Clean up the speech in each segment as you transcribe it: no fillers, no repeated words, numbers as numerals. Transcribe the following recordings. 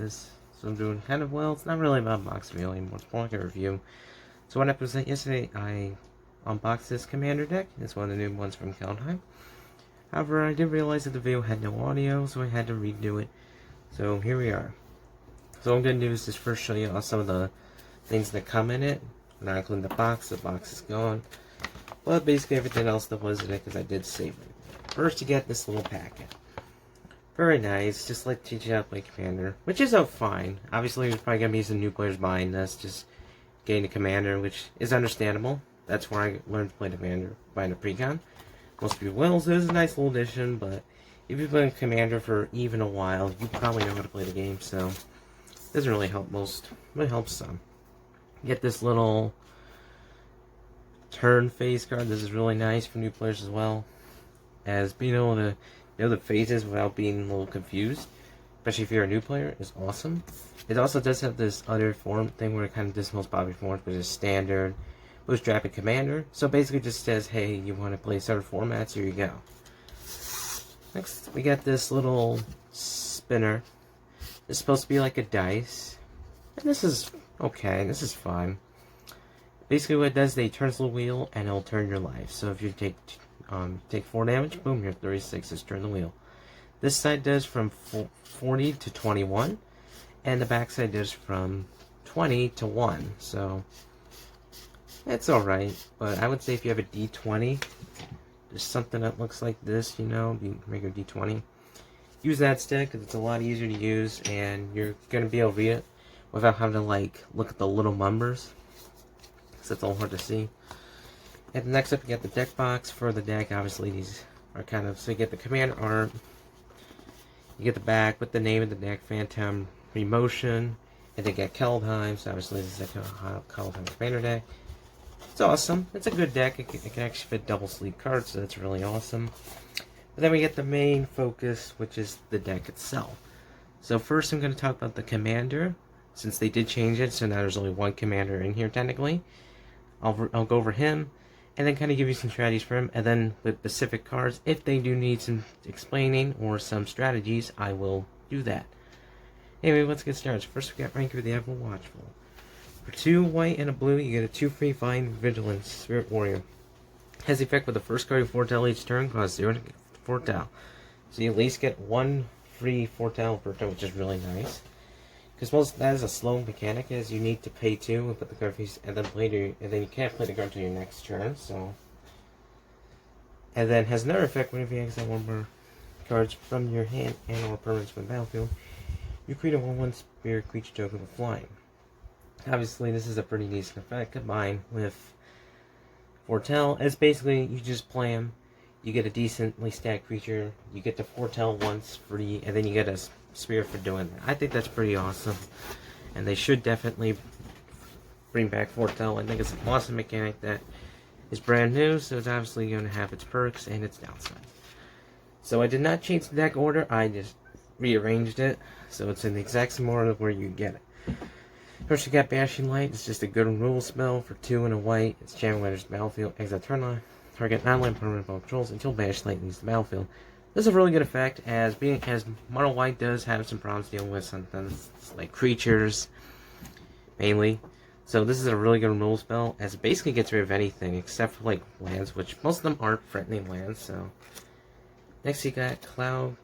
this. So I'm doing kind of well. It's not really about unboxing video anymore. It's more like a review. So what happened was that yesterday I unboxed this commander deck. It's one of the new ones from Kaldheim. However, I did realize that the video had no audio, so I had to redo it. So here we are. So what I'm going to do is just first show you some of the things that come in it. Not including the box. The box is gone. But basically everything else that was in it, because I did save it. First you get this little packet. Very nice, just like teach you how to play Commander, which is fine. Obviously there's probably going to be some new players buying this, just getting a Commander, which is understandable. That's where I learned to play Commander, buying a Precon. Most people will, so this is a nice little addition, but if you've been Commander for even a while, you probably know how to play the game, so it doesn't really help most, but it helps some. You get this little turn phase card. This is really nice for new players as well, as being able to know the phases without being a little confused, especially if you're a new player, is awesome. It also does have this other form thing where it kind of does most popular forms, which is standard, bootstrap, and commander. So basically just says, hey, you want to play certain formats, here you go. Next we got this little spinner. It's supposed to be like a dice, and this is okay, this is fine. Basically what it does, they turns the wheel and it'll turn your life. So if you take 4 damage, boom, you're 36, just turn the wheel. This side does from 40 to 21, and the back side does from 20 to 1. So it's alright, but I would say if you have a D20, there's something that looks like this, you know, make a D20. Use that stick because it's a lot easier to use, and you're gonna be able to read it without having to like look at the little numbers. That's all hard to see. And next up, you get the deck box for the deck. Obviously, these are kind of, so you get the command art, you get the back with the name of the deck, Phantom, Remotion, and then get Kaldheim. So obviously, this is a Kaldheim commander deck. It's awesome. It's a good deck. It can actually fit double sleeve cards, so that's really awesome. But then we get the main focus, which is the deck itself. So first, I'm going to talk about the commander, since they did change it. So now there's only one commander in here technically. I'll go over him, and then kind of give you some strategies for him, and then with specific cards, if they do need some explaining or some strategies, I will do that. Anyway, let's get started. First we got Ranker the Ever Watchful. For 2 white and a blue, you get a 2 free Fine Vigilance Spirit Warrior. Has the effect with the first card you foretell each turn, costs 0 to foretell. So you at least get 1 free foretell per turn, which is really nice. Because that is a slow mechanic, is you need to pay 2 and put the card face, and then you can't play the card until your next turn. So, and then has another effect whenever you exile 1 more cards from your hand and/or permanents from the battlefield, you create a 1/1 spirit creature token with flying. Obviously, this is a pretty decent effect combined with foretell. It's basically you just play him, you get a decently stacked creature, you get to foretell once free, and then you get a spirit for doing that. I think that's pretty awesome, and they should definitely bring back foretell. I think it's an awesome mechanic that is brand new, so it's obviously going to have its perks and its downside. So I did not change the deck order, I just rearranged it, so it's in the exact same order where you get it. First you got Bashing Light. It's just a good rule spell for 2 and a white. It's Channel Letters battlefield, exile turn line, target non-land permanent ball controls until Bashing Light leaves the battlefield. This is a really good effect, as Mono White does have some problems dealing with something like creatures, mainly. So this is a really good removal spell, as it basically gets rid of anything except for like lands, which most of them aren't threatening lands. So next you got Cloud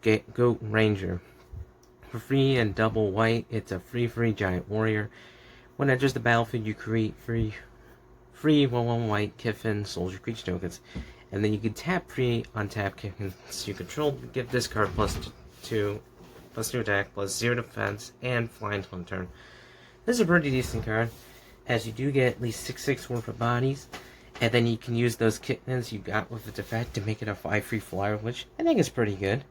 Goat Ranger. For free and double white, it's a free giant warrior. When it enters the battlefield, you create free 1/1 white Kiffin soldier creature tokens. And then you can tap free, untap Kiffins you control, give this card +2 attack, +0 defense, and flying to 1 turn. This is a pretty decent card, as you do get at least 6/6 worth of bodies, and then you can use those Kiffins you got with its effect to make it a 5 free flyer, which I think is pretty good.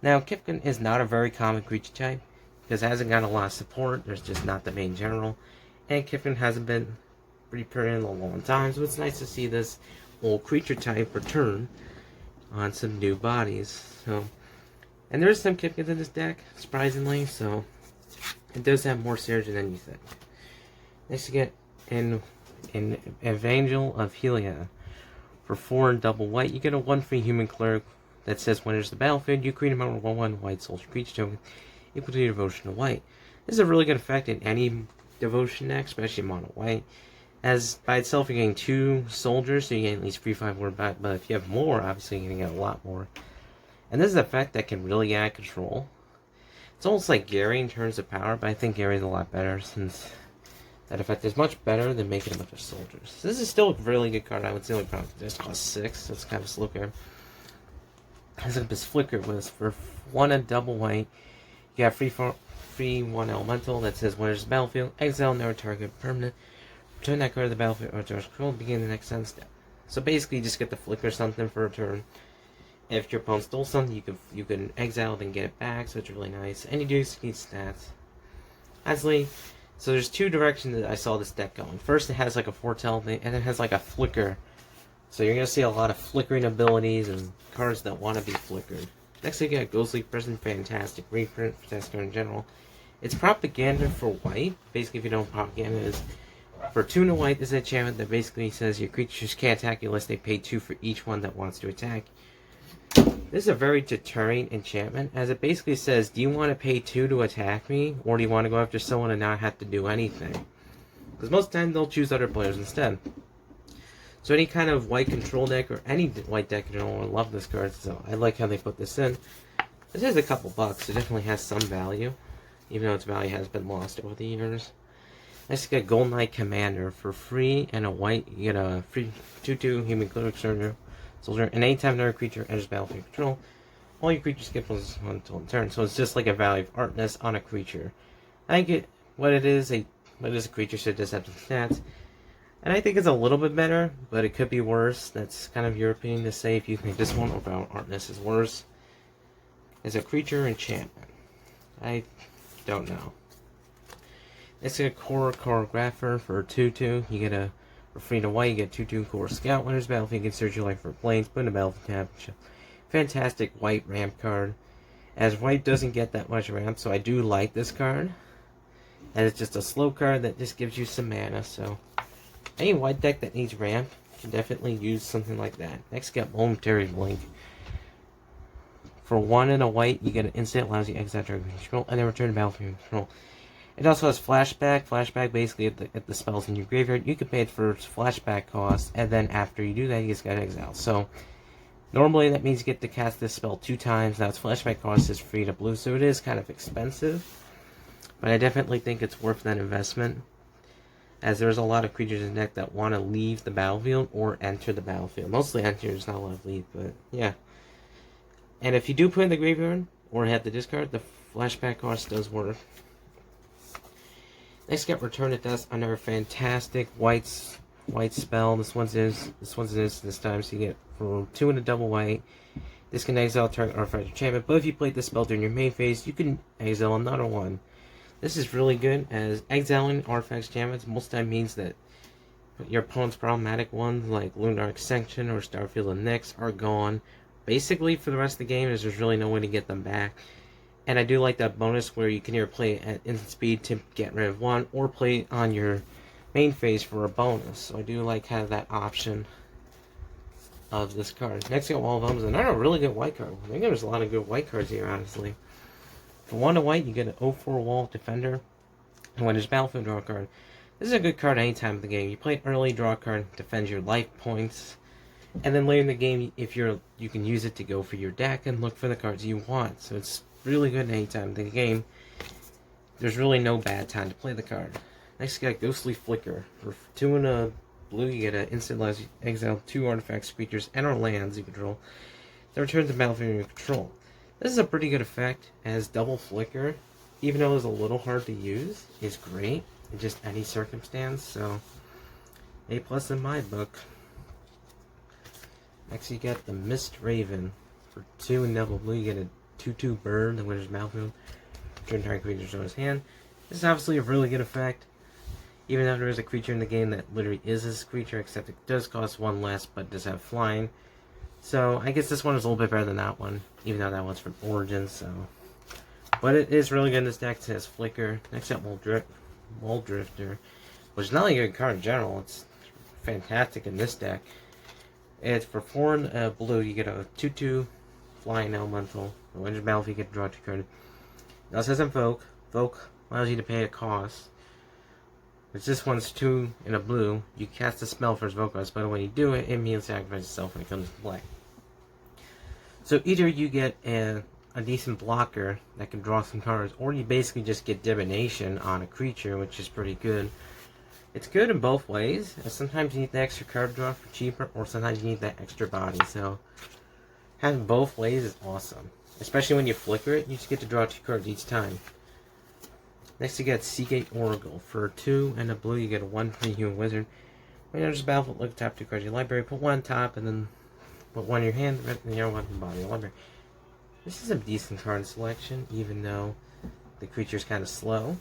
Now, Kiffin is not a very common creature type, because it hasn't got a lot of support. There's just not the main general, and Kiffin hasn't been reprinted in a long time, so it's nice to see this old creature type return on some new bodies. So, and there's some Kiffins in this deck, surprisingly, so it does have more synergy than you think. Next you get an Evangel of Helia. For 4 and double white, you get a 1 free human cleric that says when it enters the battlefield, you create a 1/1 white soldier creature token. equal to your devotion to white. This is a really good effect in any devotion deck, especially mono white. As by itself, you're getting 2 soldiers, so you get at least 3/5 more back. But if you have more, obviously you're going to get a lot more. And this is an effect that can really get out of control. It's almost like Gary in terms of power, but I think Gary's a lot better since that effect is much better than making a bunch of soldiers. So this is still a really good card. I would say only problem this costs 6, so it's kind of a slow card. This flicker was for 1 and double white. You have free 1 elemental that says when there's a battlefield, exile never target permanent. Return that card to the battlefield or to your control, begin the next end step. So basically you just get to flicker something for a turn. If your opponent stole something, you can exile then get it back, so it's really nice. And you do need stats. Lastly, so there's 2 directions that I saw this deck going. First, it has like a foretell thing, and it has like a flicker. So you're gonna see a lot of flickering abilities and cards that want to be flickered. Next, you got Ghostly Prison, fantastic reprint, fantastic card in general. It's propaganda for white. Basically, if you don't know what propaganda is, for 2 and a white, this is an enchantment that basically says your creatures can't attack you unless they pay 2 for each one that wants to attack. This is a very deterring enchantment, as it basically says, do you want to pay 2 to attack me, or do you want to go after someone and not have to do anything? Because most times they'll choose other players instead. So any kind of white control deck, or any white deck in general, I love this card, so I like how they put this in. This is a couple bucks, it definitely has some value, even though its value has been lost over the years. Next, you get Golden Knight Commander. For free and a white, you get a free 2/2 human cleric soldier, and anytime another creature enters battlefield control, all your creatures get +1 until turn. So it's just like a value of artness on a creature. I think what it is a creature, so it does have some stats. And I think it's a little bit better, but it could be worse. That's kind of your opinion to say if you think this one about artness is worse. It's a creature enchantment. I don't know. It's a core choreographer for 2/2. You get a for free to white. You get 2/2 core scout. When there's battlefield, you can search your life for planes. Put in a battlefield tab. Fantastic white ramp card. As white doesn't get that much ramp, so I do like this card. And it's just a slow card that just gives you some mana. So any white deck that needs ramp can definitely use something like that. Next, got Momentary Blink. For 1 and a white, you get an instant allows you to exile target control and then return to battlefield control. It also has flashback. Flashback basically at the spells in your graveyard. You can pay it for its flashback cost, and then after you do that, you just got exile. So normally that means you get to cast this spell 2 times. Now its flashback cost is free to blue, so it is kind of expensive. But I definitely think it's worth that investment, as there's a lot of creatures in the deck that want to leave the battlefield or enter the battlefield. Mostly enter, there's not a lot of leave, but yeah. And if you do put in the graveyard or have the discard, the flashback cost does work. Next, get Return to Dust, another fantastic white spell. This one's this time, so you get for 2 and a double white. This can exile target artifact enchantment, but if you played this spell during your main phase, you can exile another one. This is really good, as exiling artifact enchantments most of the time means that your opponent's problematic ones, like Lunar Extinction or Starfield and Nyx, are gone. Basically, for the rest of the game, there's really no way to get them back. And I do like that bonus where you can either play at instant speed to get rid of one, or play on your main phase for a bonus. So I do like having that option of this card. Next, we got Wall of Elves, another really good white card. I think there's a lot of good white cards here, honestly. For 1 to white, you get an 0/4 Wall Defender. And when there's battlefield, draw a card. This is a good card any time of the game. You play it early, draw a card, defends your life points. And then later in the game, if you can use it to go for your deck and look for the cards you want. So it's really good any time of the game. There's really no bad time to play the card. Next, you got Ghostly Flicker. For 2 and a blue, you get an instant allows you to exile 2 artifacts, creatures, and or lands you control. That returns the battlefield you control. This is a pretty good effect, as double flicker, even though it's a little hard to use, is great in just any circumstance. So A+ in my book. Next, you got the Mist Raven. For 2 and double blue, you get a 2/2 bird, the winner's battlefield. Turn target creature to his hand. This is obviously a really good effect, even though there is a creature in the game that literally is this creature, except it does cost 1 less, but does have flying. So I guess this one is a little bit better than that one, even though that one's from Origins. So, but it is really good in this deck. It has Flicker. Next up, Wall Drifter, which is not only a good card in general, it's fantastic in this deck. It's for 4 and blue, you get a 2/2 flying elemental. When your battlefield, you get to draw 2 cards. It also has Invoke. Invoke allows you to pay a cost. It's this one's 2 and a blue. You cast a spell for its Invoke cost, but when you do it, it immediately sacrifices itself when it comes to play. So either you get a decent blocker that can draw some cards, or you basically just get divination on a creature, which is pretty good. It's good in both ways. Sometimes you need the extra card draw for cheaper, or sometimes you need that extra body. So having both ways is awesome. Especially when you flicker it, you just get to draw 2 cards each time. Next you get Seagate Oracle. For 2 and a blue, you get a 1 free human wizard. When you're just battlefield, look at top 2 cards in your library, put 1 on top, and then put 1 in your hand, and the other 1 in the bottom of your library. This is a decent card selection, even though the creature's kind of slow.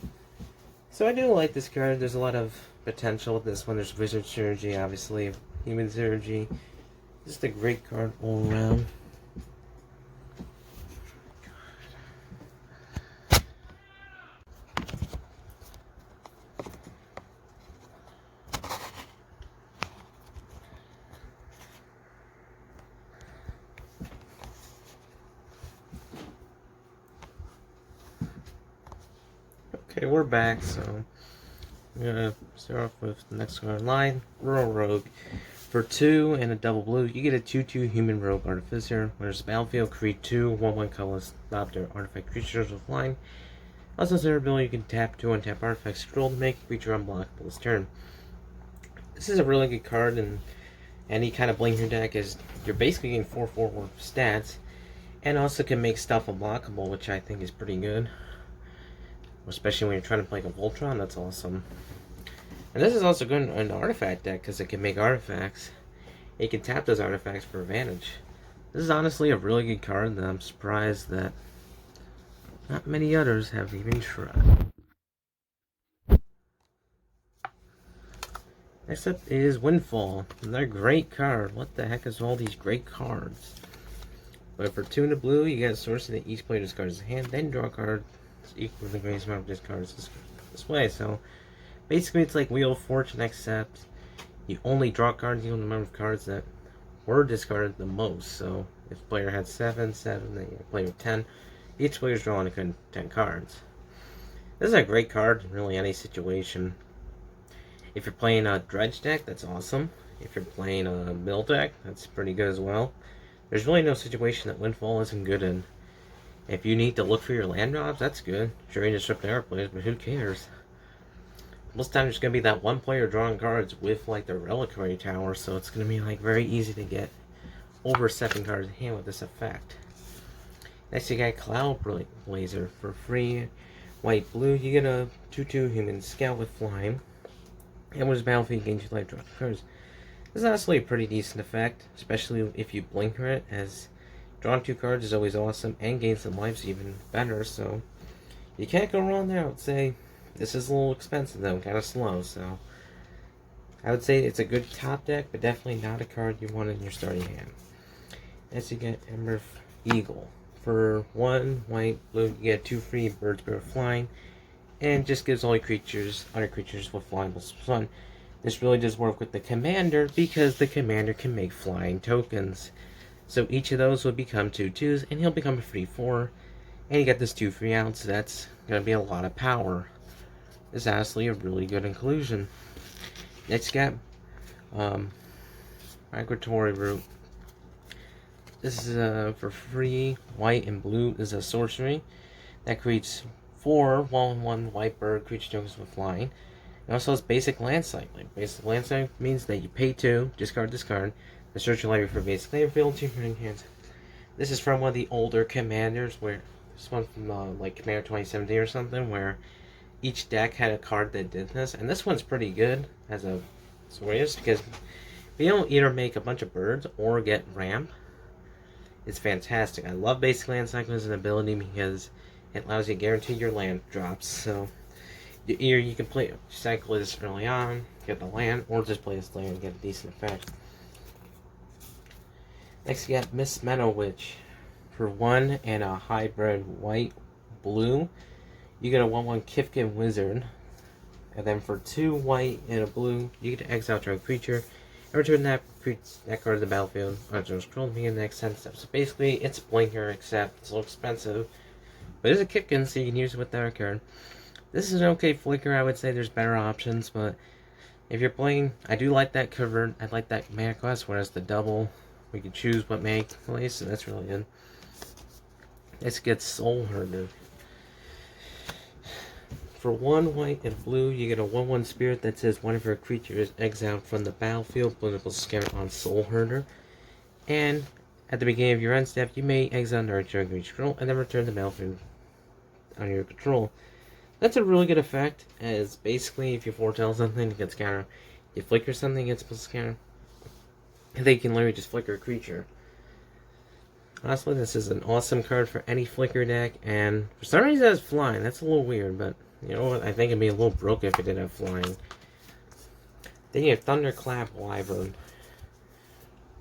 So I do like this card. There's a lot of potential with this one. There's Wizard Synergy, obviously, Human Synergy. Just a great card all around. Okay, we're back, so I'm gonna start off with the next card in line, Rural Rogue. For 2 and a double blue, you get a 2/2 human rogue artificer. When there's a battlefield, create 2 1/1 colorless adopter artifact creatures with flying. Also, as their ability, you can tap 2 untap artifacts, scroll to make a creature unblockable this turn. This is a really good card in any kind of blinker deck, as you're basically getting 4/4 worth of stats, and also can make stuff unblockable, which I think is pretty good. Especially when you're trying to play a Voltron, that's awesome. And this is also good in an artifact deck because it can make artifacts. You can tap those artifacts for advantage. This is honestly a really good card that I'm surprised that not many others have even tried. Next up is Windfall. Another great card. What the heck is all these great cards? But for 2 and a blue, you get a source that each player discards his hand, then draw a card equal to the greatest amount of discards this way. So basically it's like Wheel of Fortune, except you only draw cards equal to the number of cards that were discarded the most. So if the player had 7, then you play with 10. Each player's drawing 10 cards. This is a great card in really any situation. If you're playing a dredge deck, that's awesome. If you're playing a mill deck, that's pretty good as well. There's really no situation that Windfall isn't good in. If you need to look for your land drops, that's good. Sure, you disrupt the players, but who cares? Most times there's going to be that one player drawing cards with like the Reliquary Tower, so it's going to be like very easy to get over 7 cards in hand with this effect. Next you got Cloud Blazer. For free, white, blue, you get a 2/2 human scout with flying. And when it's battlefield, you gain 2 life, draw 2 cards. This is honestly a pretty decent effect, especially if you blinker it, as drawing 2 cards is always awesome, and gain some lives even better, so you can't go wrong there. I would say this is a little expensive though, kind of slow, so I would say it's a good top deck, but definitely not a card you want in your starting hand. Next you get Ember Eagle. For 1 white, blue, you get 2 free birds with flying, and just gives all your creatures, other creatures with flying plus +1. This really does work with the commander, because the commander can make flying tokens. So each of those will become 2/2s, and he'll become a free 4. And you get this 2 free outs, so that's going to be a lot of power. This is honestly a really good inclusion. Next you got Migratory Route. This is for free, white and blue. This is a sorcery that creates 4 1/1 white bird creature tokens with flying. It also has basic land cycling. Basic land cycling means that you pay 2, discard this card, and search your library for basic land field, 2 hands. This is from one of the older commanders, where this one from like Commander 2017 or something, where each deck had a card that did this, and this one's pretty good as a Soyuz, because we don't either make a bunch of birds or get ramp. It's fantastic. I love basic land cycling as an ability because it allows you to guarantee your land drops. So either you can play cycle this early on, get the land, or just play this later and get a decent effect. Next you got Miss Meadow Witch. For 1 and a hybrid white blue, you get a 1/1 Kifkin Wizard. And then for 2 white and a blue, you get to exile a creature and return that card to the battlefield. Scroll to begin the next 10 steps. So basically, it's Blinker, except it's a little expensive, but But it's a kick-in, so you can use it with that card. This is an okay flicker. I would say there's better options, but if you're playing, I do like that convert. I like that mana cost, whereas the double, we can choose what mana place, so that's really good. Let's get Soul Herder. For 1 white and blue, you get a 1/1 spirit that says one of your creatures is exiled from the battlefield, political scout on Soul Herder. And at the beginning of your end step, you may exile another creature under your control and then return the battlefield under your control. That's a really good effect, as basically if you foretell something, it gets counter. You flicker something, it gets counter. And then you can literally just flicker a creature. Honestly, this is an awesome card for any flicker deck, and for some reason it has flying. That's a little weird, but you know what? I think it'd be a little broken if it didn't have flying. Then you have Thunderclap Wyvern.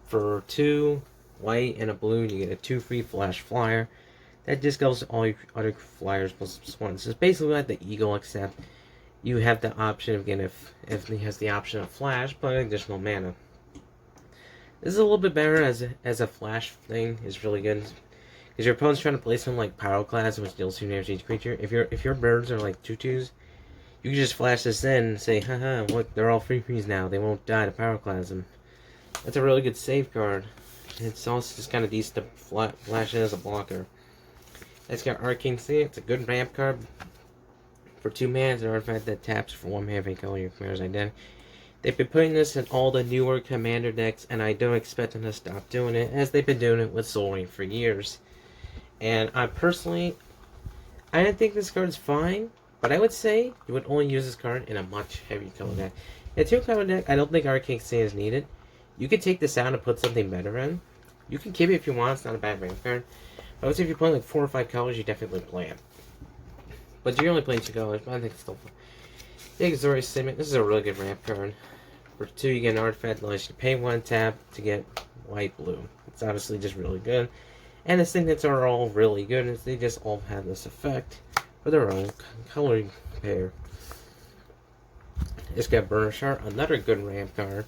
For 2 white and a blue, you get a 2 free flash flyer. That just goes to all your other flyers plus +1. So it's basically like the Eagle, except you have the option of getting, if he has the option of flash, but additional mana. This is a little bit better as a flash thing. It's really good because your opponent's trying to play something like Pyroclast, which deals 2 damage to each creature. If your birds are like 2/2s, you can just flash this in and say, haha, look, they're all free now. They won't die to Pyroclasm. That's a really good save card. It's also just kind of decent to flash it as a blocker. It's got Arcane Artisan. It's a good ramp card. For 2 mana, it's an artifact that taps for 1 mana if you color your commander's identity. They've been putting this in all the newer commander decks, and I don't expect them to stop doing it, as they've been doing it with Soul Ring for years. And I personally, I don't think this card's fine, but I would say you would only use this card in a much heavy color deck. In a 2-color deck, I don't think Arcane Artisan is needed. You could take this out and put something better in. You can keep it if you want, it's not a bad ramp card. But I would say if you're playing like 4 or 5 colors, you definitely play it. But you're only playing 2 colors, but I think it's still fun. Migratory Route. This is a really good ramp card. For 2, you get an artifact that allows you to pay 1 tap to get white-blue. It's obviously just really good. And the signets are all really good, is they just all have this effect for their own coloring pair. It's got Burner Shard, another good ramp card.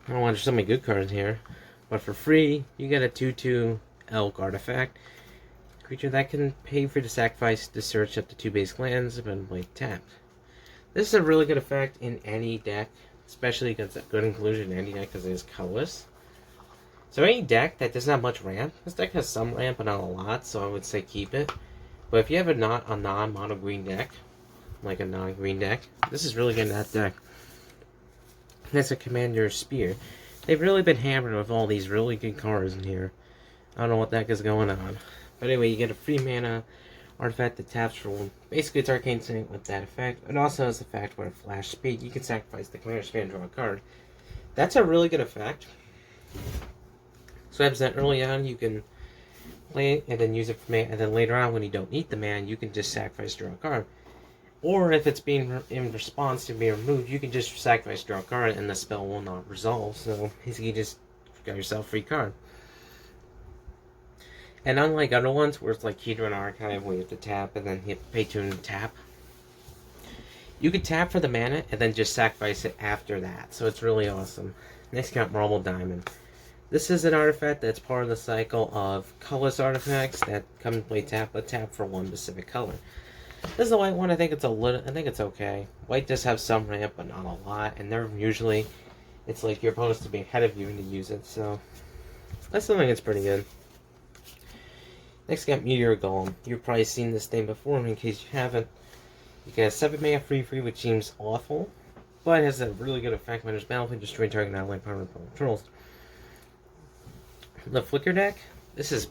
I don't know why there's so many good cards here. But for free, you get a 2/2 Elk artifact. Creature that can pay for the sacrifice to search up to 2 base lands when white tapped. This is a really good effect in any deck, especially because it's a good inclusion in any deck because it is colorless. So any deck that doesn't have much ramp, this deck has some ramp but not a lot, so I would say keep it. But if you have a non-mono green deck, like a non-green deck, this is really good in that deck. That's a Commander Spear. They've really been hammered with all these really good cards in here. I don't know what the heck is going on. But anyway, you get a free mana artifact that taps for 1. Basically, it's Arcane Artisan with that effect. It also has the fact where flash speed, you can sacrifice the Commander Spear and draw a card. That's a really good effect. So happens that early on, you can play it and then use it for mana, and then later on, when you don't need the mana, you can just sacrifice, draw a card. Or if it's being in response to being removed, you can just sacrifice, draw a card, and the spell will not resolve. So basically, you just got yourself a free card. And unlike other ones, where it's like Hedron Archive, where you have to tap and then you have to pay 2 and tap, you can tap for the mana and then just sacrifice it after that. So it's really awesome. Next, got Marble Diamond. This is an artifact that's part of the cycle of colorless artifacts that come and play tap, but tap for 1 specific color. This is the white one. I think it's okay. White does have some ramp, but not a lot, and they're usually, it's like your opponent's to be ahead of you to use it, so that's something that's pretty good. Next, got Meteor Golem. You've probably seen this thing before, in case you haven't. You get a 7 mana free, which seems awful, but it has a really good effect when there's battlefield, destroy target non-land power controls. The Flicker deck, this is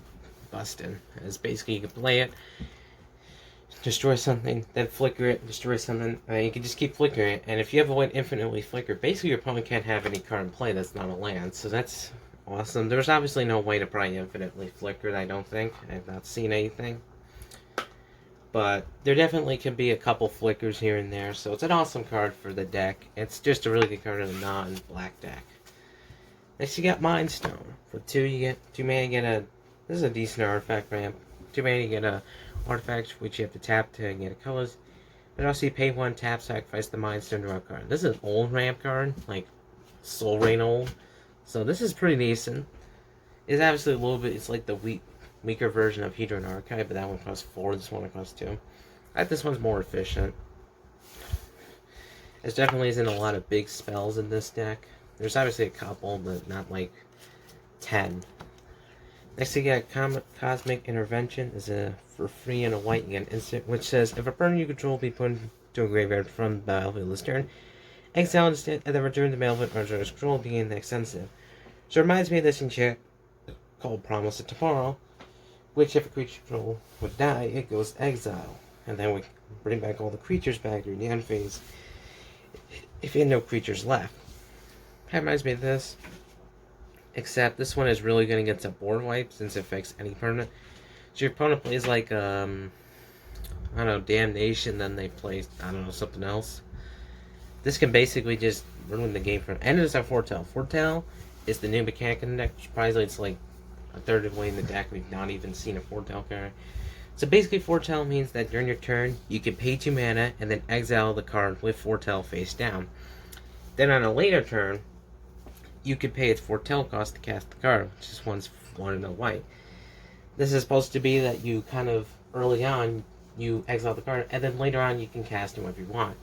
busted. It's basically, you can play it, destroy something, then flicker it, destroy something, and you can just keep flickering it. And if you have a way to infinitely flicker, basically your opponent can't have any card in play that's not a land, so that's awesome. There's obviously no way to probably infinitely flicker it, I don't think. I've not seen anything. But there definitely can be a couple flickers here and there, so it's an awesome card for the deck. It's just a really good card in a non-black deck. Next, you got Mind Stone. For 2, you get 2 mana, you get a, this is a decent artifact ramp. 2 mana, you get a artifact which you have to tap to get a colors. But also you pay 1 tap, sacrifice the Mind Stone, draw a card. This is an old ramp card, like Soul Rain old. So this is pretty decent. It's obviously a little bit, it's like the weak, weaker version of Hydra and Archive, but that one costs 4, this one costs 2. I think this one's more efficient. There definitely isn't a lot of big spells in this deck. There's obviously a couple, but not like 10. Next you got Cosmic Intervention. Is a for free and a white, you get an instant, which says, if a permanent you control be put into a graveyard from the battlefield this turn, exile instant, and then return the battlefield under its control, being the extensive. So it reminds me of this enchant called Promise of Tomorrow, which if a creature control would die, it goes to exile. And then we bring back all the creatures back during the end phase, if you had no creatures left. That reminds me of this. Except this one is really going to get some board wipe since it affects any permanent. So your opponent plays like, I don't know, Damnation, then they play, I don't know, something else. This can basically just ruin the game for them. And it does have Foretell. Foretell is the new mechanic in the deck. Surprisingly, it's like a third of the way in the deck. We've not even seen a Foretell card. So basically, Foretell means that during your turn, you can pay 2 mana and then exile the card with Foretell face down. Then on a later turn, you could pay its Foretell cost to cast the card, which is 1 and a white. This is supposed to be that you kind of, early on, you exile the card, and then later on you can cast it whenever you want.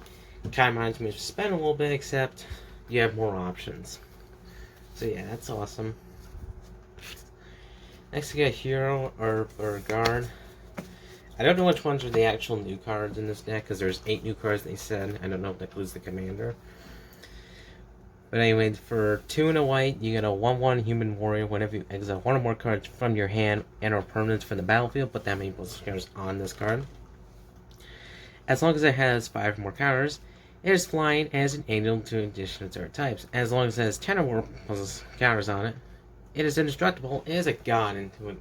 It kind of reminds me of Spend a little bit, except you have more options. So yeah, that's awesome. Next we got Hero or Guard. I don't know which ones are the actual new cards in this deck, because there's 8 new cards they said. I don't know if that includes the Commander. But anyway, for 2 and a white, you get a 1/1 Human Warrior whenever you exile 1 or more cards from your hand and or permanents from the battlefield, but that many cards on this card. As long as it has 5 or more counters, it is flying as an angel to addition to its types. As long as it has 10 or more counters on it, it is indestructible. It is a god into an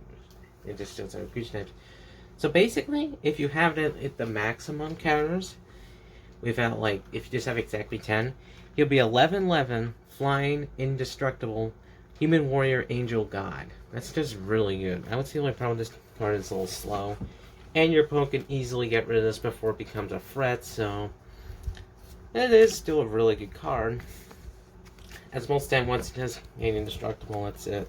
addition to its creature types. So basically, if you have it at the maximum counters, without like, if you just have exactly 10, you'll be 11/11, flying, indestructible, human warrior, angel, god. That's just really good. I would say the only problem with this card is a little slow. And your opponent can easily get rid of this before it becomes a threat, so it is still a really good card. As most time, once it has made indestructible, that's it.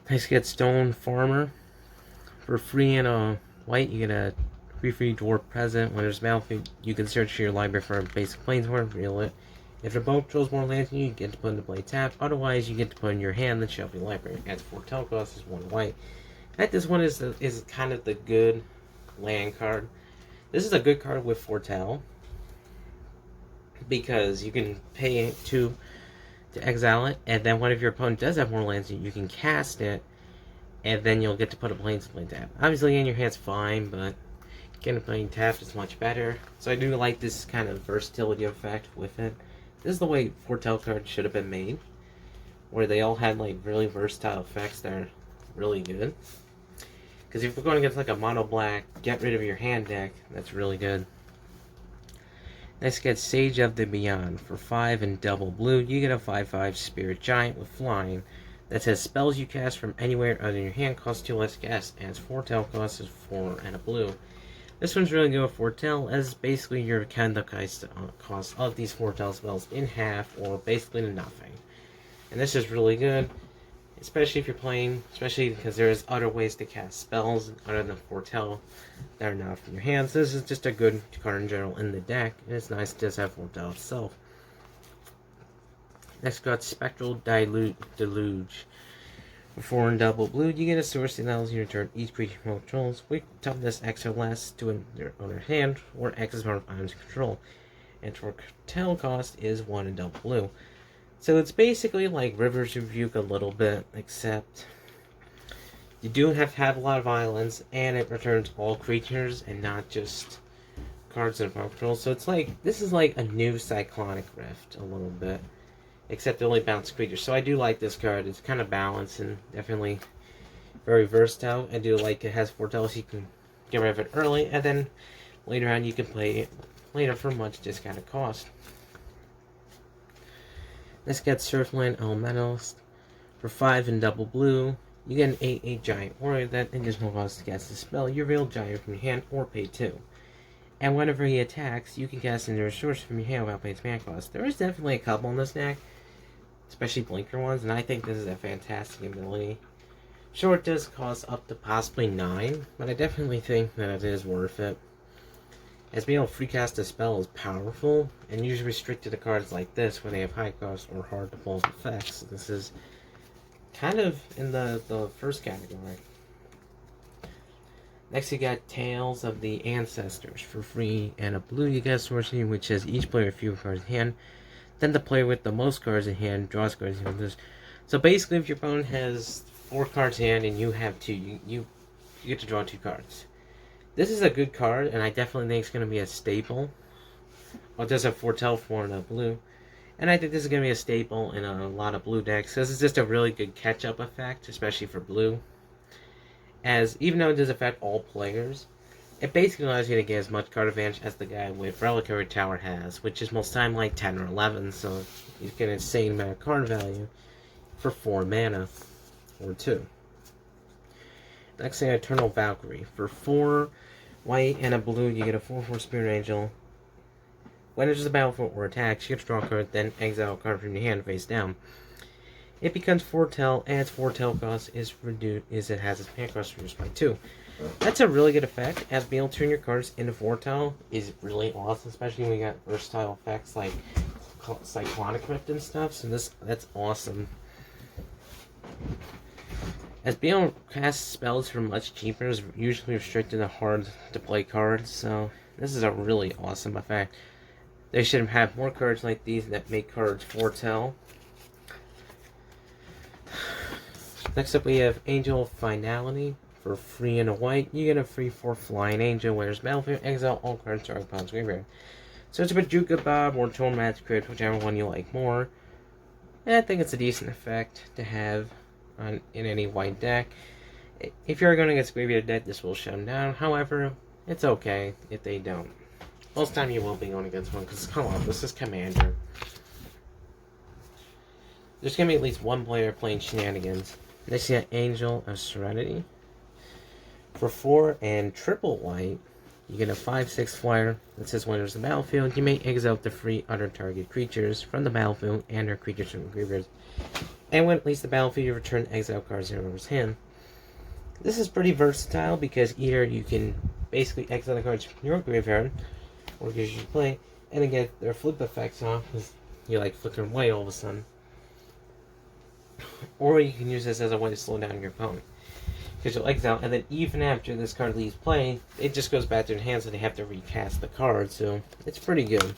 Next, you get Stone Farmer. For free and a white, you get a free dwarf present. When there's battlefield, you can search your library for a basic planesword, reveal it. If your opponent controls more lands than you get to put into play tap. Otherwise, you get to put in your hand the shelf your library. Adds 4 tail cost is 1 white. I think this one is kind of the good land card. This is a good card with Foretell, because you can pay 2 to exile it, and then one of your opponent does have more lands than you can cast it, and then you'll get to put a plane to play tap. Obviously, in your hand's fine, but getting a plane tapped is much better. So I do like this kind of versatility effect with it. This is the way Foretell cards should have been made, where they all had like really versatile effects that are really good. Because if you're going against like a mono black, get rid of your hand deck, that's really good. Next, get Sage of the Beyond. For 5 and double blue, you get a 5/5 Spirit Giant with flying. That says spells you cast from anywhere other than your hand cost 2 less to cast, and its Foretell cost is 4 and a blue. This one's really good with Foretell, as basically you're kind of cost of these Foretell spells in half, or basically to nothing. And this is really good, especially if you're playing, especially because there's other ways to cast spells other than Foretell that are not from your hands. This is just a good card in general in the deck, and it's nice to just have Foretell itself. Next, got Spectral Deluge. For 4 and double blue, you get a source that allows you to return each creature from controls with toughness X or less to their owner hand, or X is part of items control. And for tail cost is 1 and double blue. So it's basically like River's Rebuke a little bit, except you do have to have a lot of violence, and it returns all creatures and not just cards that are control. So it's like, this is like a new Cyclonic Rift a little bit. Except it only bounces creatures. So I do like this card. It's kind of balanced and definitely very versatile. I do like it has Foretell, so you can get rid of it early, and then later on you can play it later for much discounted cost. Let's get Surfland Elementalist. For 5 and double blue, you get an 8/8 Giant Warrior that additional cost to cast a spell. You reveal Giant from your hand or pay 2. And whenever he attacks, you can cast into a source from your hand without paying its mana cost. There is definitely a couple in this deck, especially blinker ones, and I think this is a fantastic ability. Sure, it does cost up to possibly 9, but I definitely think that it is worth it. As being able to free cast a spell is powerful, and usually restricted to cards like this where they have high cost or hard to pull effects. This is kind of in the first category. Next you got Tales of the Ancestors for free, and a blue you get sorcery which has each player a few cards in hand. Then the player with the most cards in hand draws cards in hand. So basically if your opponent has 4 cards in hand and you have 2, you get to draw 2 cards. This is a good card, and I definitely think it's going to be a staple. Well, it does have Foretell for in a blue. And I think this is going to be a staple in a lot of blue decks. This is just a really good catch-up effect, especially for blue. As, even though it does affect all players, it basically allows you to get as much card advantage as the guy with Reliquary Tower has, which is most time like 10 or 11, so you get an insane amount of card value for 4 mana, or 2. Next thing, Eternal Valkyrie. For 4 white and a blue, you get a 4/4 Spirit Angel. When it enters the battlefield or attacks, you get to draw a card, then exile a card from your hand face down. It becomes Foretell, and its Foretell cost is reduced, it has its hand cost reduced by 2. That's a really good effect, as being able to turn your cards into Foretell is really awesome, especially when you got versatile effects like Cyclonic Rift and stuff, so that's awesome. As being able to cast spells for much cheaper is usually restricted to hard to play cards, so this is a really awesome effect. They should have more cards like these that make cards Foretell. Next up we have Angel of Finality. For free and a white, you get a free 4 Flying Angel, whereas battlefield, exile all cards to opponent's graveyard. So it's a Bajuka Bob or Torment Crypt, whichever one you like more. And I think it's a decent effect to have in any white deck. If you're going against graveyard deck, this will shut them down. However, it's okay if they don't. Most time you will be going against one, because come on, this is Commander. There's going to be at least one player playing shenanigans. Next you got Angel of Serenity. For 4 and triple white, you get a 5/6 flyer that says when there's the battlefield, you may exile the free other target creatures from the battlefield and their creatures from the graveyard. And when it leaves the battlefield, you return exile cards in your hand. This is pretty versatile because either you can basically exile the cards from your graveyard, or because you play, and then get their flip effects off, because you like flicker them away all of a sudden. Or you can use this as a way to slow down your opponent. Because you'll exile, and then even after this card leaves play, it just goes back to their hands and they have to recast the card, so it's pretty good.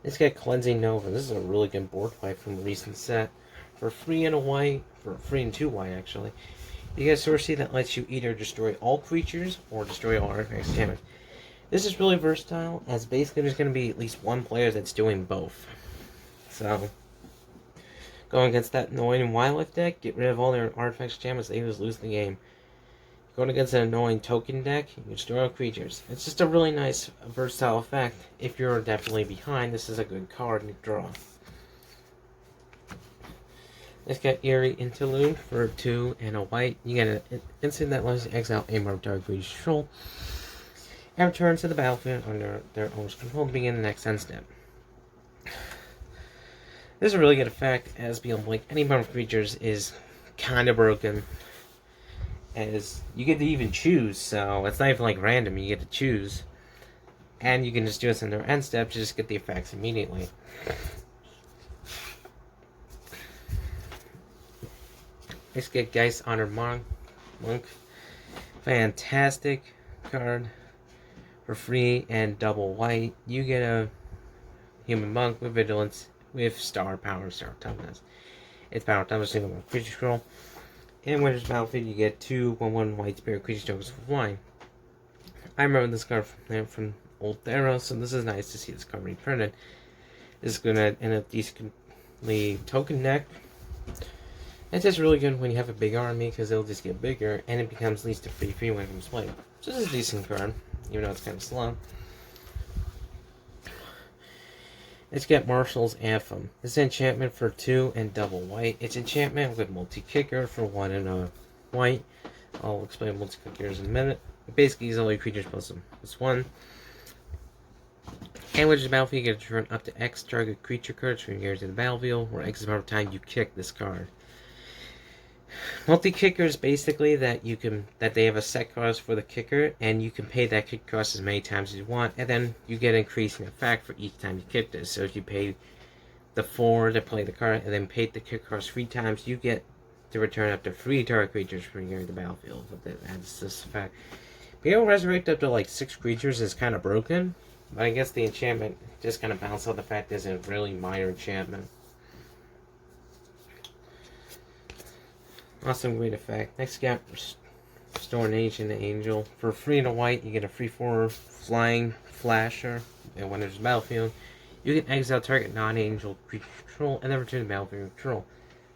It's got Cleansing Nova. This is a really good board fight from the recent set. For free and a white, for free and 2 white actually, you get a sorcery that lets you either destroy all creatures or destroy all artifacts damage. This is really versatile, as basically there's going to be at least one player that's doing both. So, going against that annoying wildlife deck, get rid of all their artifacts damage, they just lose the game. Going against an annoying token deck, you destroy all creatures. It's just a really nice, versatile effect. If you're definitely behind, this is a good card to draw. It's got Eerie Interlude for 2 and a white. You get an instant that lets you exile a Margaret control and return to the battlefield under their owner's control to begin the next end step. This is a really good effect, as being like any number of creatures is kind of broken, as you get to even choose, so it's not even like random, you get to choose, and you can just do this in their end step to just get the effects immediately. Let's get Geist Honored Monk. Fantastic card. For free and double white, you get a human monk with vigilance with star power, star toughness. Its power toughness is a creature scroll. And when there's battlefield, you get 2 1/1 white spirit creature tokens for flying. I remember this card from Old Theros, so this is nice to see this card reprinted. This is gonna end up decently token deck. It's just really good when you have a big army, because it'll just get bigger, and it becomes at least a free when it comes played. So this is a decent card, even though it's kind of slow. Let's get Marshall's Anthem. It's an enchantment for 2 and double white. It's enchantment with multi-kicker for 1 and a white. I'll explain multi-kickers in a minute. It basically is only creatures plus one. And when it's battlefield, you get to turn up to X target creature cards from your to the battlefield, where X is the amount of time you kick this card. Multi-kicker is basically that they have a set cost for the kicker, and you can pay that kick cost as many times as you want, and then you get increasing effect for each time you kick this. So if you pay the 4 to play the card, and then paid the kick cost 3 times, you get to return up to 3 target creatures from your the battlefield. But that adds this effect. Being able to resurrect up to like 6 creatures is kind of broken, but I guess the enchantment just kind of balances out the fact it's a really minor enchantment. Awesome, great effect. Next, you got Restore an Ancient Angel. For 3 and a white, you get a free 4 flying flasher, and when there's a battlefield, you can exile target non-angel creature control and then return the battlefield control.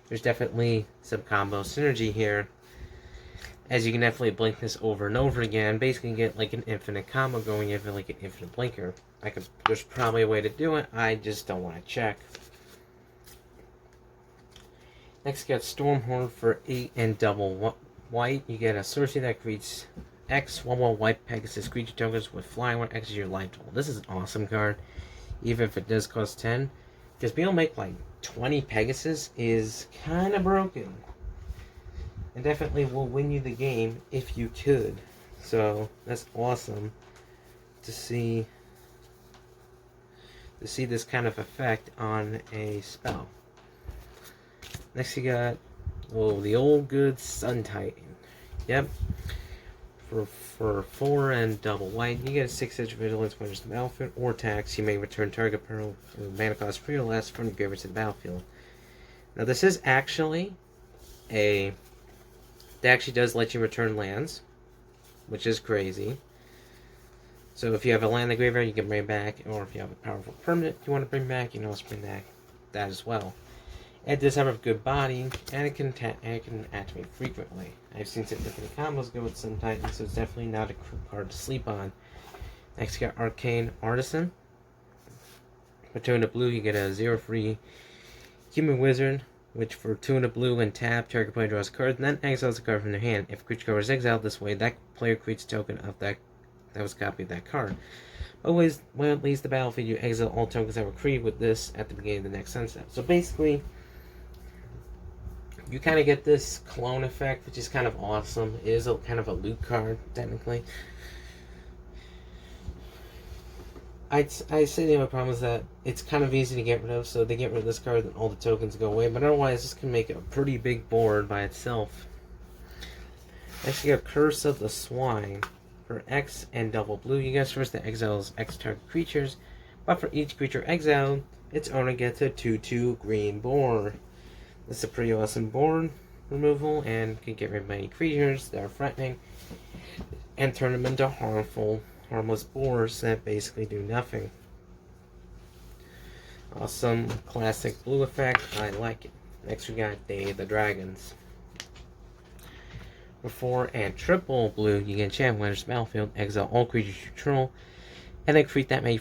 There's definitely some combo synergy here, as you can definitely blink this over and over again. Basically, get like an infinite combo going, you have like an infinite blinker. There's probably a way to do it. I just don't want to check. Next, you got Stormhorn for 8 and double white. You get a sorcery that creates X 1/1 white Pegasus creature tokens with flying when X is your life total. This is an awesome card, even if it does cost 10. Because being able to make like 20 Pegasus is kind of broken. And definitely will win you the game if you could. So that's awesome to see this kind of effect on a spell. Next, you got the old good Sun Titan. Yep. For 4 and double white, you get a 6-inch vigilance when there's the battlefield or attacks. You may return target pearl mana cost 3 or less from the graveyard to the battlefield. Now, this is actually that actually does let you return lands, which is crazy. So if you have a land in the graveyard, you can bring it back, or if you have a powerful permanent you want to bring back, you can also bring back that as well. It does have a good body, and it can activate frequently. I've seen some different combos go with Sun Titan, so it's definitely not a card to sleep on. Next, you got Arcane Artisan. For 2 and a blue, you get a 0 free Human Wizard, which for 2 and a blue and tap, target player draws a card, and then exiles a card from their hand. If a creature card is exiled this way, that player creates a token of that was a copy of that card. Always, when it leaves the battlefield, you exile all tokens that were created with this at the beginning of the next sunset. So basically, you kind of get this clone effect, which is kind of awesome. It is kind of a loot card, technically. I'd say the only problem is that it's kind of easy to get rid of, so they get rid of this card, then all the tokens go away. But otherwise, this can make a pretty big board by itself. Next, you got Curse of the Swine. For X and double blue, you guys first the exiles X target creatures, but for each creature exiled, its owner gets a 2/2 green board. This is a pretty awesome board removal, and can get rid of many creatures that are threatening and turn them into harmless boards that basically do nothing. Awesome classic blue effect, I like it. Next we got Day of the Dragons. For 4 and triple blue, you can enchant when there's battlefield, exile all creatures you control, and then create that many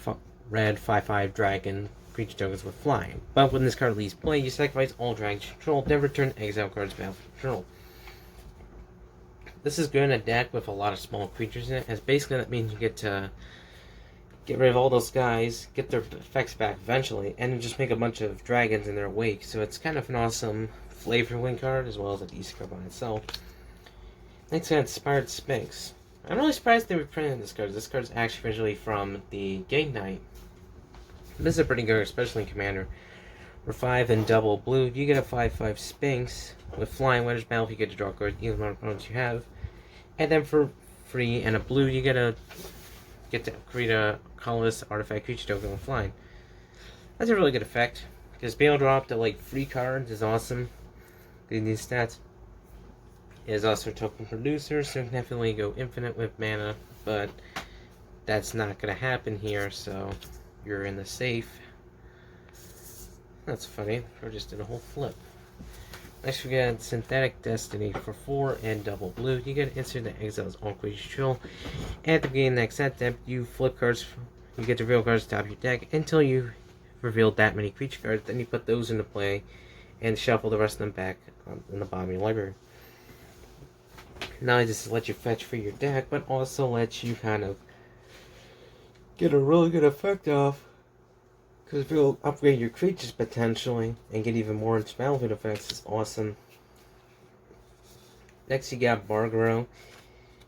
red 5/5 dragon creature tokens with flying. But when this card leaves play, you sacrifice all dragons you control, then return exile cards battlefield control. This is good in a deck with a lot of small creatures in it, as basically that means you get to get rid of all those guys, get their effects back eventually, and then just make a bunch of dragons in their wake. So it's kind of an awesome flavor win card, as well as a decent card by itself. Next, we got Inspired Sphinx. I'm really surprised they reprinted this card. This card is actually originally from the Game Knight. This is a pretty good, especially in Commander. For 5 and double blue, you get a 5/5 Sphinx with flying. When there's battle, you get to draw a card, either amount of opponents you have. And then for 3 and a blue, you get to create a colorless artifact creature token with flying. That's a really good effect, because being able to draw up to like 3 cards is awesome. Getting these stats. It is also a token producer, so you can definitely go infinite with mana, but that's not going to happen here, so you're in the safe. That's funny, we just did a whole flip. Next we got Synthetic Destiny. For 4 and double blue, you get an instant that exiles all creatures you control. At the beginning of the next set step, you flip cards, you get to reveal cards to the top of your deck until you revealed that many creature cards, then you put those into play and shuffle the rest of them back in the bottom of your library. Not only does it let you fetch for your deck, but also lets you kind of get a really good effect off. Because if you'll upgrade your creatures potentially and get even more battlefield effects, it's awesome. Next you got Margaret,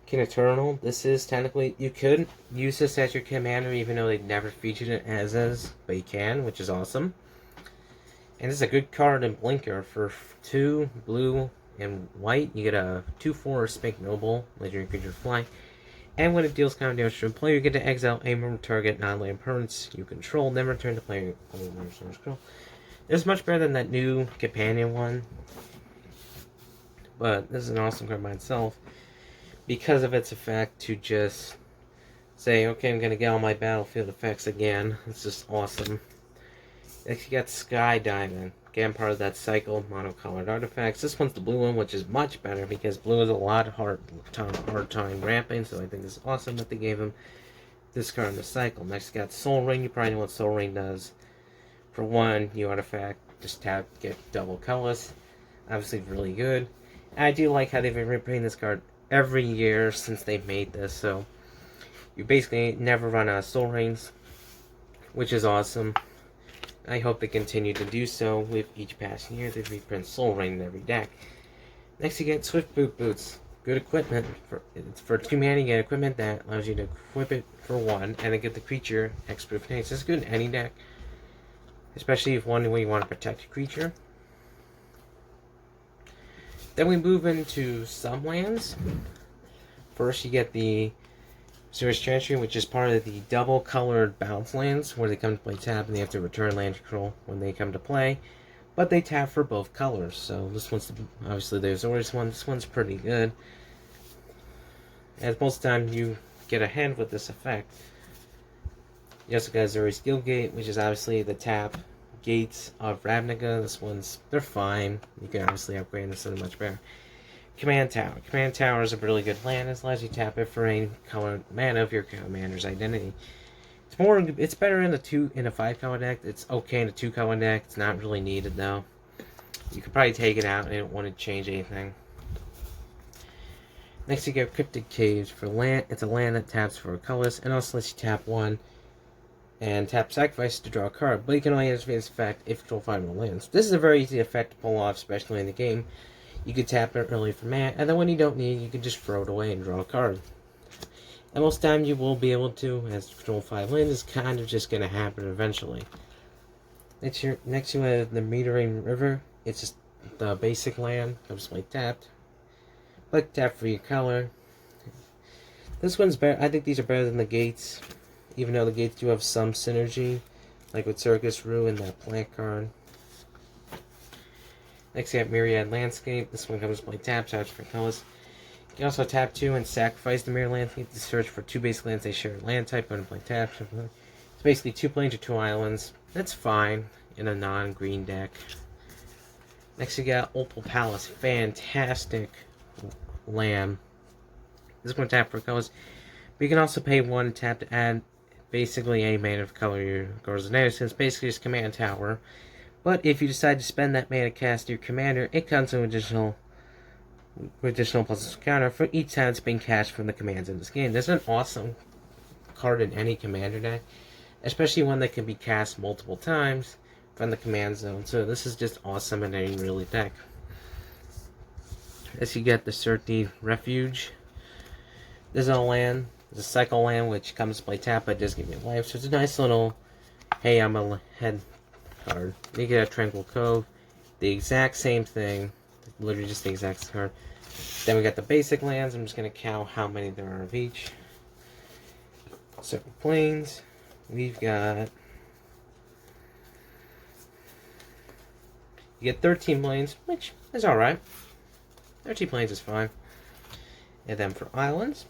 King Eternal. This is technically, you could use this as your commander even though they never featured it as is, but you can, which is awesome. And this is a good card in Blinker for 2 blue and white. You get a 2/4 Spink Noble, legendary creature fly. And when it deals counter damage to a player, you get to exile a member target non-land permanents you control, then return the player control. It's much better than that new companion one. But this is an awesome card by itself because of its effect to just say, okay, I'm going to get all my battlefield effects again. It's just awesome. Next, you got Sky Diamond. Again, part of that cycle of monocolored artifacts. This one's the blue one, which is much better because blue is a lot hard time ramping. So I think it's awesome that they gave him this card in the cycle. Next, you got Soul Ring. You probably know what Soul Ring does. For 1, you artifact, just tap, get double colorless. Obviously, really good. And I do like how they've been reprinting this card every year since they made this. So you basically never run out of Soul Rings, which is awesome. I hope they continue to do so with each passing year. They reprint Soul Ring in every deck. Next, you get Swift Boot Boots. Good equipment. For 2 mana, you get equipment that allows you to equip it for 1, and then get the creature Hexproof Haste. This is good in any deck, especially if one where you want to protect a creature. Then we move into some lands. First, you get the Serious Treachery, which is part of the double-colored bounce lands, where they come to play tap, and they have to return land control when they come to play. But they tap for both colors, so this one's, obviously there's always one, this one's pretty good. As most of the time you get ahead with this effect. You also got Zuri's Guildgate, which is obviously the tap gates of Ravnica. This one's, they're fine. You can obviously upgrade this to much better. Command Tower. Command Tower is a really good land. It allows you to tap it for any color mana of your commander's identity. It's better in a 5-color deck. It's okay in a 2-color deck. It's not really needed though. You could probably take it out and it wouldn't change anything. Next you get Cryptic Caves for land. It's a land that taps for a colorless and also lets you tap 1 and tap Sacrifice to draw a card. But you can only activate this effect if you control 5 more lands. This is a very easy effect to pull off, especially in the game. You could tap it early for mana, and then when you don't need it, you can just throw it away and draw a card. And most of the time you will be able to, as control 5 land is kind of just going to happen eventually. Next you have the Meteor River. It's just the basic land, comes like tapped. But tap for your color. This one's better. I think these are better than the gates, even though the gates do have some synergy, like with Circus Rue and that plant card. Next you have Myriad Landscape. This one comes like tap, search for colors. You can also tap 2 and sacrifice the Myriad Landscape to search for 2 basic lands they share a land type and play tap. It's basically 2 plains or 2 islands. That's fine in a non-green deck. Next you got Opal Palace. Fantastic land. This one tap for colors. But you can also pay 1 tap to add basically any mana of color your cards in. It's basically just command tower. But if you decide to spend that mana to cast your commander, it comes with additional plus counter for each time it's being cast from the commands in this game. This is an awesome card in any commander deck, especially one that can be cast multiple times from the command zone. So this is just awesome in any really deck. As you get the Surti Refuge. This is a land, it's a cycle land which comes to play tap but does give you life. So it's a nice little, hey, I'm a head card. You get a Tranquil Cove, the exact same thing, literally just the exact same card. Then we got the basic lands. I'm just going to count how many there are of each. Separate plains. We've got, you get 13 plains, which is alright. 13 plains is fine. And then for islands,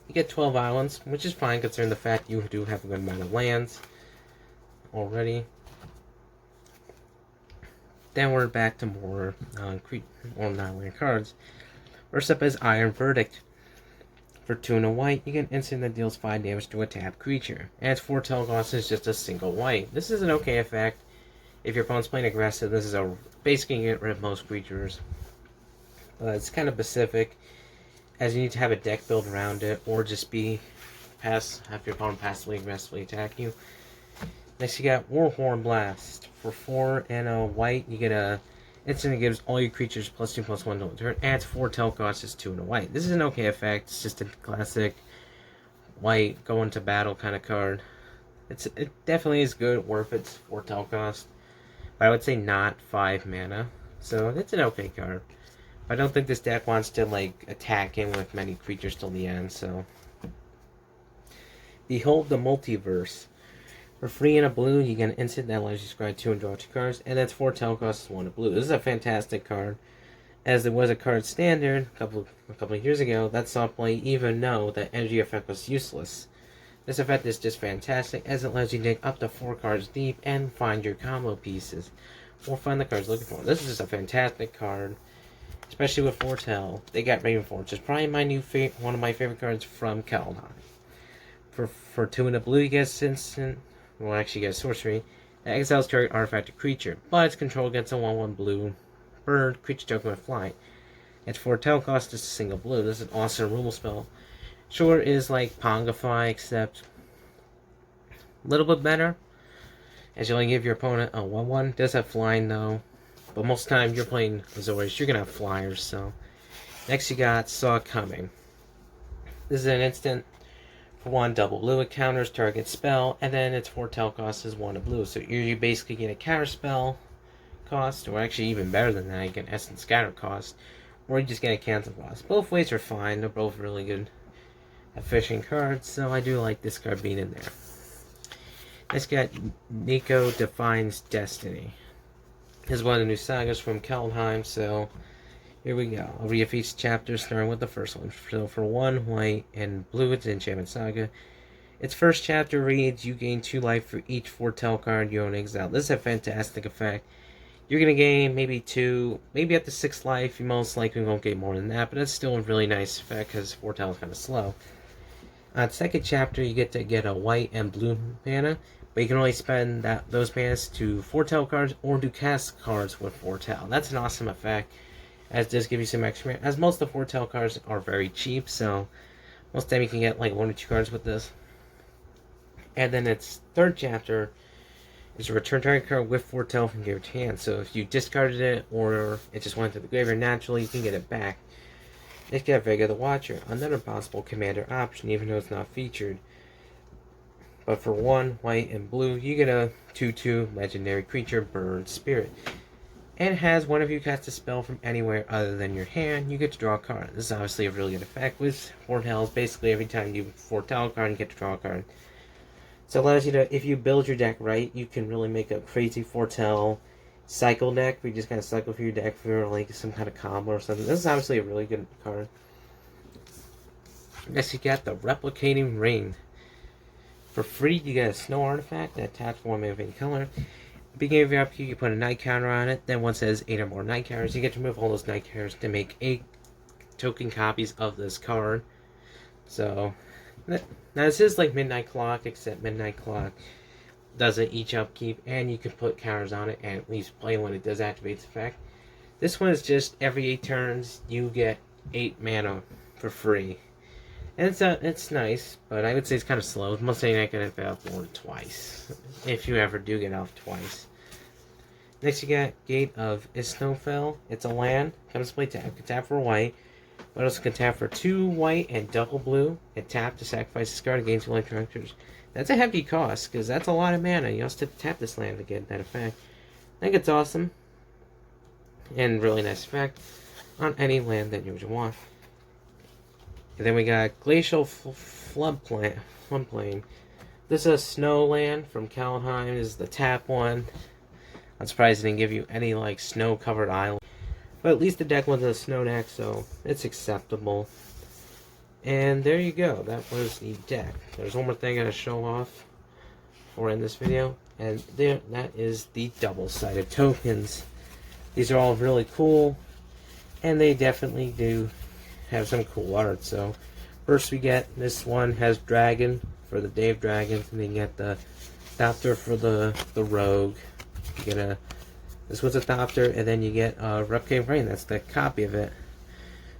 you get 12 islands, which is fine considering the fact you do have a good amount of lands already. Then we're back to more non-land cards. First up is Iron Verdict. For 2 and a white, you get an instant that deals 5 damage to a tapped creature. And its 4 telecost is just a single white. This is an okay effect. If your opponent's playing aggressive, this is basically get rid of most creatures. It's kind of specific, as you need to have a deck built around it, or just have your opponent passively aggressively attack you. Next you got Warhorn Blast. For 4 and a white, you get a instant that gives all your creatures +2/+1 to turn. Adds 4 tail costs, just 2 and a white. This is an okay effect. It's just a classic white go into battle kind of card. It definitely is good, worth its 4 tail cost. But I would say not 5 mana. So it's an okay card. I don't think this deck wants to like attack in with many creatures till the end, so. Behold the Multiverse. For 3 and a blue, you get an instant that allows you to scry 2 and draw 2 cards, and that's 4 tail costs, 1 blue. This is a fantastic card. As there was a card standard a couple of years ago that saw play even though the energy effect was useless. This effect is just fantastic as it allows you to dig up to 4 cards deep and find your combo pieces. Or find the cards you're looking for. This is just a fantastic card. Especially with Foretell. They got Ravenforge, which is probably my one of my favorite cards from Kaldheim. For 2 and a blue, you get instant. Well, actually, you get sorcery. That exiles target artifact or creature, but it's controlled against a 1/1 blue bird creature token with fly. Its Foretell cost is a single blue. This is an awesome removal spell. Sure, is like Pongify, except a little bit better. As you only give your opponent a 1/1. Does have flying though, but most of the time you're playing Azores, you're gonna have flyers. So next you got Saw Coming. This is an instant. For 1 double blue, it counters target spell, and then its Foretell cost is 1 blue. So you basically get a counter spell cost, or actually even better than that, you get an Essence Scatter cost, or you just get a cancel cost. Both ways are fine. They're both really good, efficient cards. So I do like this card being in there. Next, got Nico Defines Destiny. This is one of the new sagas from Kaldheim. So here we go. I'll read each chapter starting with the first one. So for 1 white and blue, it's Enchantment Saga. Its first chapter reads, you gain 2 life for each Foretell card you own in exile. This is a fantastic effect. You're going to gain maybe 2, maybe up to 6 life. You most likely won't get more than that, but it's still a really nice effect because Foretell is kind of slow. Second chapter, you get to get a white and blue mana, but you can only spend those manas to Foretell cards or to cast cards with Foretell. That's an awesome effect. As does give you some extra, as most of the Foretell cards are very cheap, so most of the time you can get like 1 or 2 cards with this. And then its third chapter is a return target card with Foretell from your hand. So if you discarded it or it just went to the graveyard naturally, you can get it back. Next, you got Vega the Watcher, another possible commander option, even though it's not featured. But for 1 white and blue, you get a 2/2 legendary creature, Bird Spirit. And it has one of you cast a spell from anywhere other than your hand, you get to draw a card. This is obviously a really good effect. With Foretells, basically every time you Foretell a card, you get to draw a card. So it allows you to, if you build your deck right, you can really make a crazy Foretell cycle deck where you just kind of cycle through your deck for like some kind of combo or something. This is obviously a really good card. Next you got the Replicating Ring. For free, you get a snow artifact that attacks 1 mana of any color. Beginning of your upkeep, you put a night counter on it. Then one says 8 or more night counters. You get to remove all those night counters to make 8 token copies of this card. So, now this is like Midnight Clock, except Midnight Clock does it each upkeep, and you can put counters on it and at least play when it does activate its effect. This one is just every 8 turns, you get 8 mana for free. And it's nice, but I would say it's kind of slow. Most of the not going to get off more than twice, if you ever do get off twice. Next you got Gate of Isnofel. It's a land. Comes to play tap. Can tap for white, but also can tap for 2 white and double blue. And tap to sacrifice this card against 2 life characters. That's a hefty cost, because that's a lot of mana. You also have to tap this land to get that effect. I think it's awesome. And really nice effect on any land that you would want. And then we got Glacial Floodplain. This is a snow land from Kaldheim. This is the tap one. I'm surprised it didn't give you any like snow-covered island. But at least the deck wasn't a snow deck, so it's acceptable. And there you go. That was the deck. There's one more thing I gotta show off before I end this video. And there, that is the double-sided tokens. These are all really cool. And they definitely do have some cool art. So first we get, this one has Dragon for the Day of Dragons, and then you get the Thopter for the Rogue. You get this one's a Thopter, and then you get a Replicating Ring. That's the copy of it.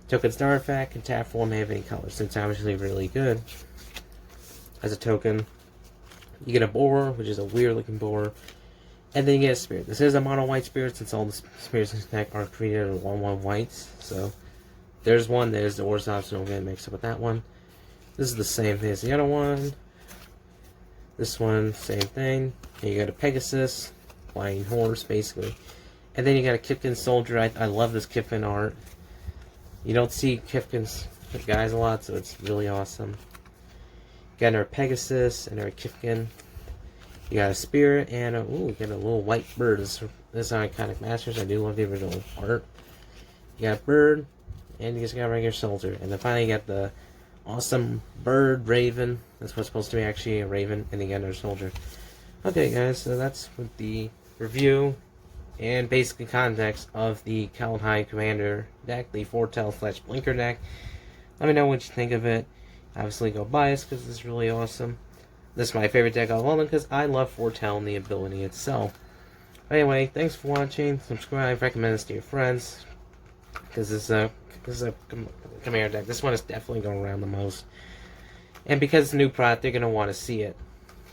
Token star artifact, can tap 4 mana of any color, so it's obviously really good as a token. You get a boar, which is a weird looking boar. And then you get a spirit. This is a mono white spirit since all the spirits in this deck are created in 1/1 whites. So there's one, there's the Orzhov, so don't get mixed up with that one. This is the same thing as the other one. This one, same thing. And you got a Pegasus, flying horse, basically. And then you got a Kipkin soldier. I love this Kipkin art. You don't see Kipkins guys a lot, so it's really awesome. You got another Pegasus, another Kipkin. You got a spirit and a, ooh, you got a little white bird. This is Iconic Masters. I do love the original art. You got a bird, and you just got a regular soldier. And then finally you got the awesome bird raven. That's what's supposed to be actually a raven, and then you got another soldier. Okay, guys, so that's with the review and basically context of the Kaldheim Commander deck, the Foretell/Blinker deck. Let me know what you think of it. Obviously, go buy this because it's really awesome. This is my favorite deck of all of them because I love Foretell and the ability itself. Anyway, thanks for watching. Subscribe, recommend this to your friends because this is a Commander deck. This one is definitely going around the most, and because it's a new product, they're going to want to see it.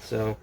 So